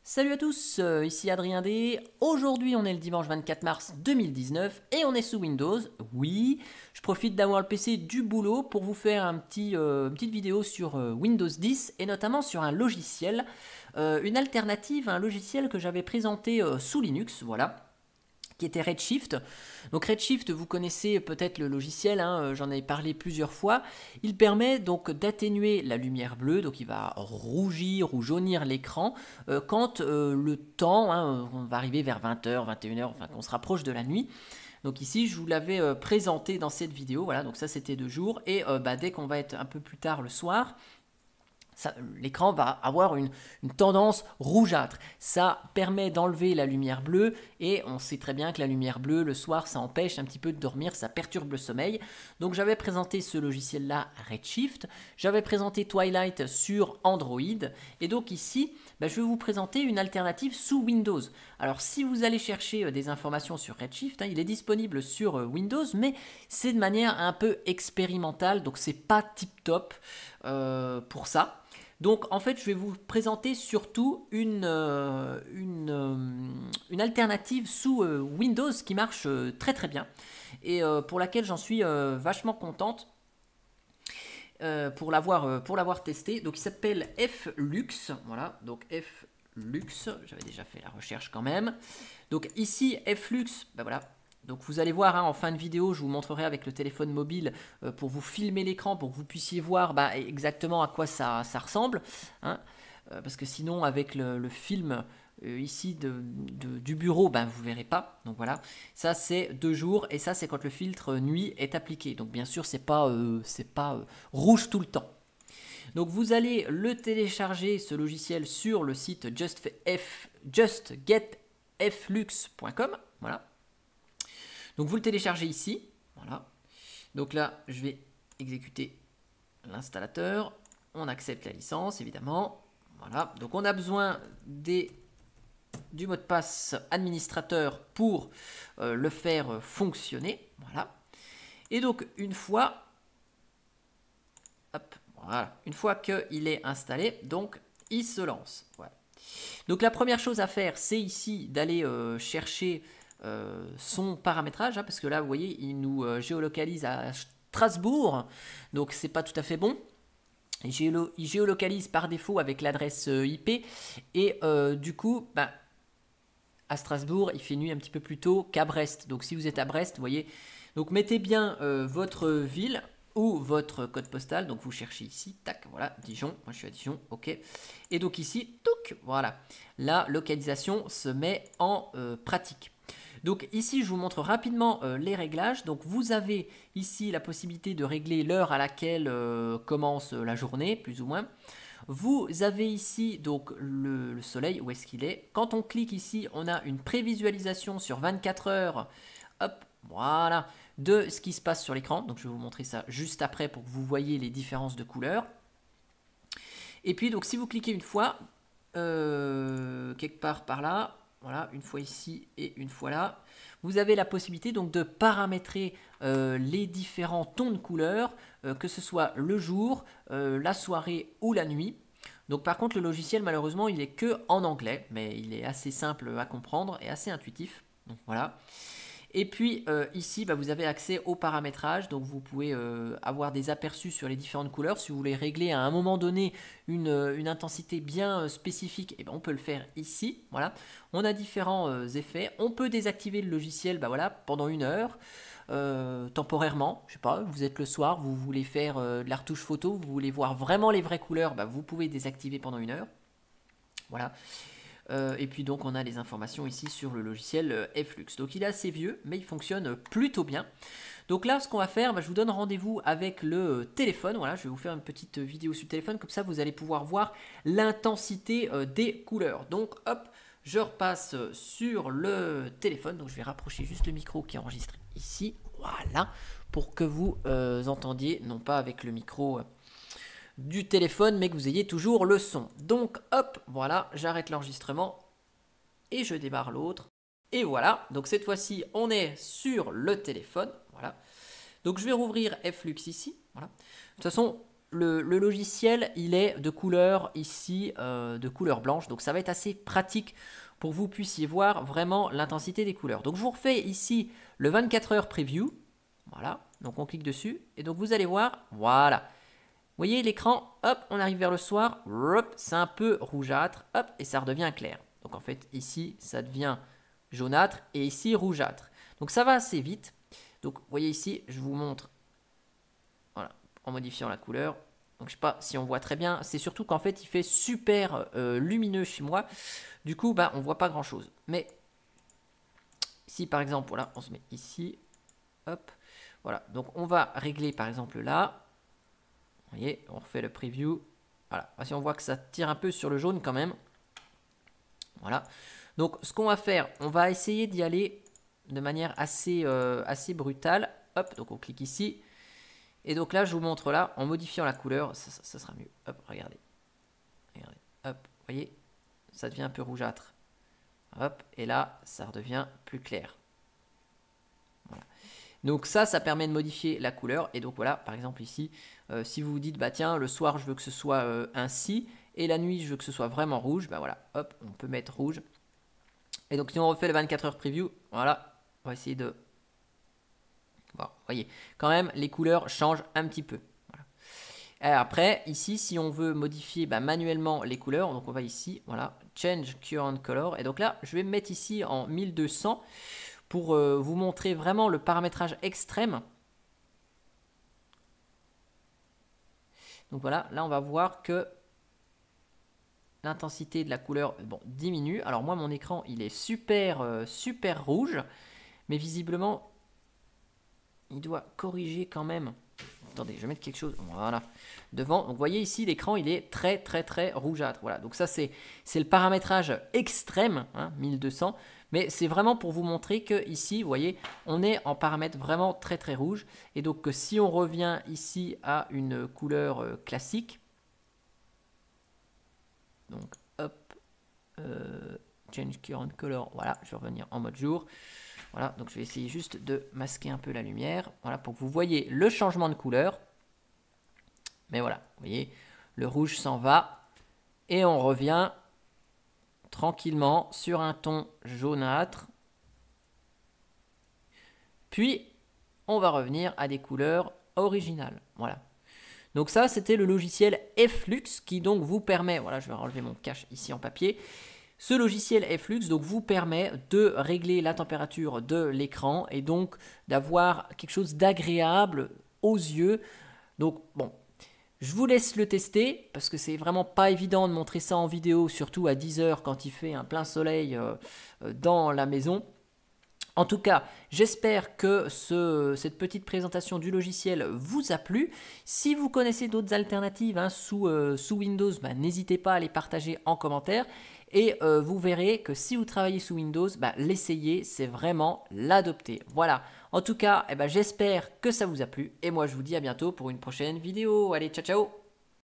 Salut à tous, ici Adrien D. Aujourd'hui on est le dimanche 24 mars 2019 et on est sous Windows. Oui, je profite d'avoir le PC du boulot pour vous faire une petite vidéo sur Windows 10 et notamment sur un logiciel, une alternative à un logiciel que j'avais présenté sous Linux, voilà, qui était Redshift. Donc Redshift, vous connaissez peut-être le logiciel, hein, j'en ai parlé plusieurs fois. Il permet donc d'atténuer la lumière bleue, donc il va rougir ou jaunir l'écran quand le temps, hein, on va arriver vers 20h, 21h, enfin qu'on se rapproche de la nuit. Donc ici, je vous l'avais présenté dans cette vidéo, voilà, donc ça c'était de jour, et dès qu'on va être un peu plus tard le soir, l'écran va avoir une tendance rougeâtre. Ça permet d'enlever la lumière bleue et on sait très bien que la lumière bleue le soir ça empêche un petit peu de dormir, ça perturbe le sommeil. Donc j'avais présenté ce logiciel là Redshift, j'avais présenté Twilight sur Android et donc ici je vais vous présenter une alternative sous Windows. Alors si vous allez chercher des informations sur Redshift, il est disponible sur Windows mais c'est de manière un peu expérimentale, donc c'est pas tip top pour ça. Donc en fait je vais vous présenter surtout une alternative sous Windows qui marche très très bien et pour laquelle j'en suis vachement contente pour l'avoir testé. Donc il s'appelle Flux, voilà, donc Flux, j'avais déjà fait la recherche quand même. Donc ici Flux, voilà. Donc vous allez voir, en fin de vidéo, je vous montrerai avec le téléphone mobile pour vous filmer l'écran, pour que vous puissiez voir exactement à quoi ça ressemble. Parce que sinon, avec le film ici du bureau, vous ne verrez pas. Donc voilà, ça c'est 2 jours et ça c'est quand le filtre nuit est appliqué. Donc bien sûr, c'est pas rouge tout le temps. Donc vous allez le télécharger, ce logiciel, sur le site justgetflux.com. Voilà. Donc vous le téléchargez ici, voilà. Donc là, je vais exécuter l'installateur. On accepte la licence, évidemment. Voilà. Donc on a besoin du mot de passe administrateur pour le faire fonctionner. Voilà. Et donc une fois, voilà, une fois qu'il est installé, donc il se lance. Voilà. Donc la première chose à faire, c'est ici d'aller chercher son paramétrage, parce que là vous voyez il nous géolocalise à Strasbourg, donc c'est pas tout à fait bon. Il géolocalise par défaut avec l'adresse IP et du coup à Strasbourg il fait nuit un petit peu plus tôt qu'à Brest. Donc si vous êtes à Brest, vous voyez, donc mettez bien votre ville ou votre code postal, donc vous cherchez ici, tac, voilà, Dijon, moi je suis à Dijon, ok, et donc ici, touc, voilà, la localisation se met en pratique. Donc ici, je vous montre rapidement les réglages. Donc vous avez ici la possibilité de régler l'heure à laquelle commence la journée, plus ou moins. Vous avez ici donc le soleil, où est-ce qu'il est. Quand on clique ici, on a une prévisualisation sur 24 heures, hop, voilà, de ce qui se passe sur l'écran. Donc je vais vous montrer ça juste après pour que vous voyez les différences de couleurs. Et puis donc si vous cliquez une fois, quelque part par là, voilà, une fois ici et une fois là, vous avez la possibilité donc de paramétrer les différents tons de couleurs, que ce soit le jour, la soirée ou la nuit. Donc par contre le logiciel malheureusement il est que en anglais, mais il est assez simple à comprendre et assez intuitif. Donc voilà. Et puis ici, vous avez accès au paramétrage, donc vous pouvez avoir des aperçus sur les différentes couleurs. Si vous voulez régler à un moment donné une intensité bien spécifique, on peut le faire ici. Voilà. On a différents effets. On peut désactiver le logiciel voilà, pendant 1 heure, temporairement. Je sais pas, vous êtes le soir, vous voulez faire de la retouche photo, vous voulez voir vraiment les vraies couleurs, vous pouvez désactiver pendant 1 heure. Voilà. Et puis donc on a les informations ici sur le logiciel Flux. Donc il est assez vieux mais il fonctionne plutôt bien. Donc là ce qu'on va faire, je vous donne rendez-vous avec le téléphone. Voilà, je vais vous faire une petite vidéo sur le téléphone, comme ça vous allez pouvoir voir l'intensité des couleurs. Donc hop, je repasse sur le téléphone. Donc je vais rapprocher juste le micro qui est enregistré ici. Voilà, pour que vous entendiez, non pas avec le micro du téléphone, mais que vous ayez toujours le son. Donc hop, voilà, j'arrête l'enregistrement et je démarre l'autre. Et voilà, donc cette fois-ci, on est sur le téléphone. Voilà. Donc je vais rouvrir Flux ici. Voilà. De toute façon, le logiciel, il est de couleur ici, de couleur blanche. Donc ça va être assez pratique pour que vous puissiez voir vraiment l'intensité des couleurs. Donc je vous refais ici le 24 heures preview. Voilà, donc on clique dessus et donc vous allez voir, voilà. Vous voyez l'écran, hop, on arrive vers le soir, c'est un peu rougeâtre, hop, et ça redevient clair. Donc en fait ici, ça devient jaunâtre et ici rougeâtre. Donc ça va assez vite. Donc vous voyez ici, je vous montre, voilà, en modifiant la couleur. Donc je sais pas si on voit très bien, c'est surtout qu'en fait il fait super lumineux chez moi. Du coup, bah, on voit pas grand chose. Mais si par exemple, voilà, on se met ici, hop, voilà. Donc on va régler par exemple là. Vous voyez, on refait le preview. Voilà, si on voit que ça tire un peu sur le jaune quand même. Voilà. Donc ce qu'on va faire, on va essayer d'y aller de manière assez brutale. Hop, donc on clique ici. Et donc là, je vous montre là, en modifiant la couleur, ça sera mieux. Hop, regardez. Regardez. Hop, vous voyez, ça devient un peu rougeâtre. Hop, et là, ça redevient plus clair. Voilà. Donc ça permet de modifier la couleur. Et donc voilà, par exemple ici, si vous vous dites, bah tiens, le soir, je veux que ce soit ainsi, et la nuit, je veux que ce soit vraiment rouge, bah voilà, hop, on peut mettre rouge. Et donc si on refait le 24 heures preview, voilà, on va essayer de... Bon, vous voyez, quand même, les couleurs changent un petit peu. Voilà. Alors après, ici, si on veut modifier manuellement les couleurs, donc on va ici, voilà, Change Current Color. Et donc là, je vais me mettre ici en 1200 pour vous montrer vraiment le paramétrage extrême. Donc voilà, là on va voir que l'intensité de la couleur diminue. Alors moi mon écran il est super rouge, mais visiblement il doit corriger quand même. Attendez, je vais mettre quelque chose, voilà, devant. Donc vous voyez ici l'écran il est très rougeâtre. Voilà, donc ça c'est le paramétrage extrême, hein, 1200. Mais c'est vraiment pour vous montrer que ici, vous voyez, on est en paramètre vraiment très rouge. Et donc si on revient ici à une couleur classique, donc hop, Change Current Color, voilà, je vais revenir en mode jour. Voilà, donc je vais essayer juste de masquer un peu la lumière, voilà, pour que vous voyez le changement de couleur. Mais voilà, vous voyez, le rouge s'en va et on revient tranquillement sur un ton jaunâtre. Puis, on va revenir à des couleurs originales. Voilà. Donc ça, c'était le logiciel Flux qui donc vous permet, voilà, je vais enlever mon cache ici en papier. Ce logiciel Flux donc vous permet de régler la température de l'écran et donc d'avoir quelque chose d'agréable aux yeux. Donc bon, je vous laisse le tester parce que c'est vraiment pas évident de montrer ça en vidéo, surtout à 10 h quand il fait un plein soleil dans la maison. En tout cas, j'espère que cette petite présentation du logiciel vous a plu. Si vous connaissez d'autres alternatives sous Windows, n'hésitez pas à les partager en commentaire. Et vous verrez que si vous travaillez sous Windows, l'essayer, c'est vraiment l'adopter. Voilà, en tout cas, j'espère que ça vous a plu. Et moi, je vous dis à bientôt pour une prochaine vidéo. Allez, ciao, ciao!